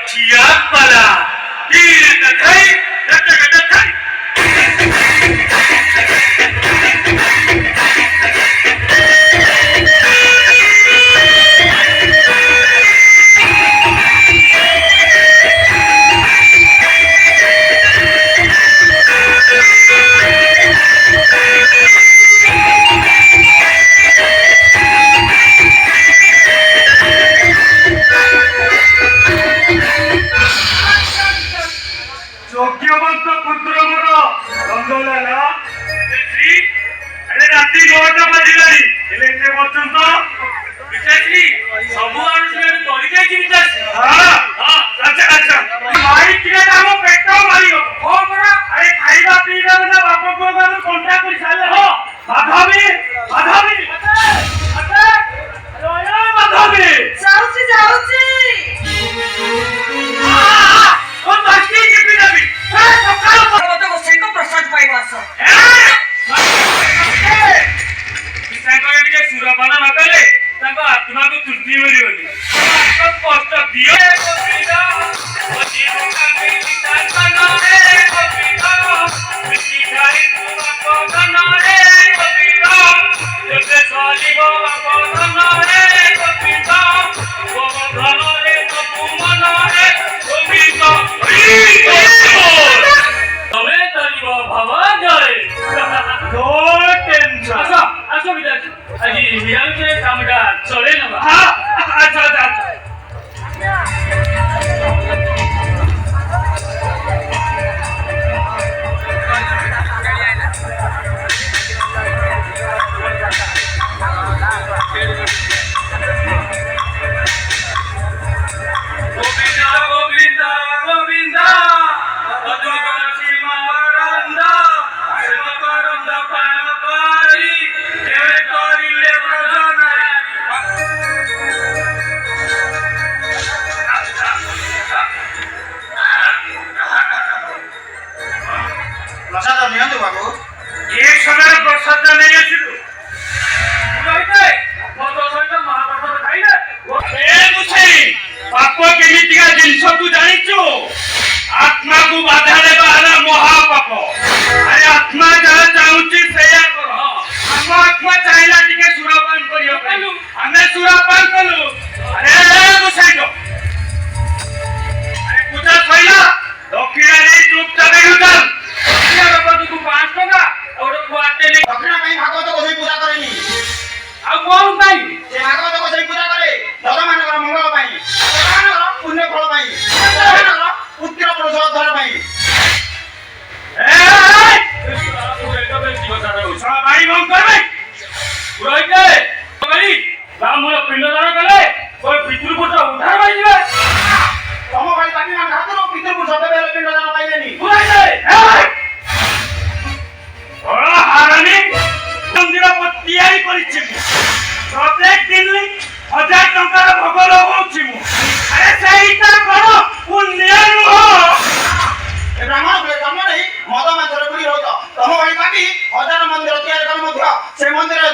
Siapala, tidak kai, tidak kai. ଯୋଗ୍ୟବନ୍ତ ପୁତ୍ର ମୋର ନନ୍ଦଲାଲା ଆରେ ରାତି 9ଟା ବାଜିଲାଣି ହେଲେ ଏତେ ପର୍ଯ୍ୟନ୍ତ ବିଚାରି ସବୁ ଆଣୁଛନ୍ତି କରି ଯାଇଛି ବିଚାରି ଆଚ୍ଛା ଆଚ୍ଛା ମାଇ ଟିକେ ଆମ ପେଟ ମାରିବ ହଁ ପରା ଆରେ ଖାଇବା ପିଇବା ନା ବାପ ପୁଅ ଘର କଣ୍ଟା କରି ସାରିଲେ ହଁ ମାଧବୀ ମାଧବୀ ଆଚ୍ଛା ମାଧବୀ ଯାଉଛି ଯାଉଛି ମନ୍ଦିର ତିଆରି କଲେ ମଧ୍ୟ ସେ ମନ୍ଦିର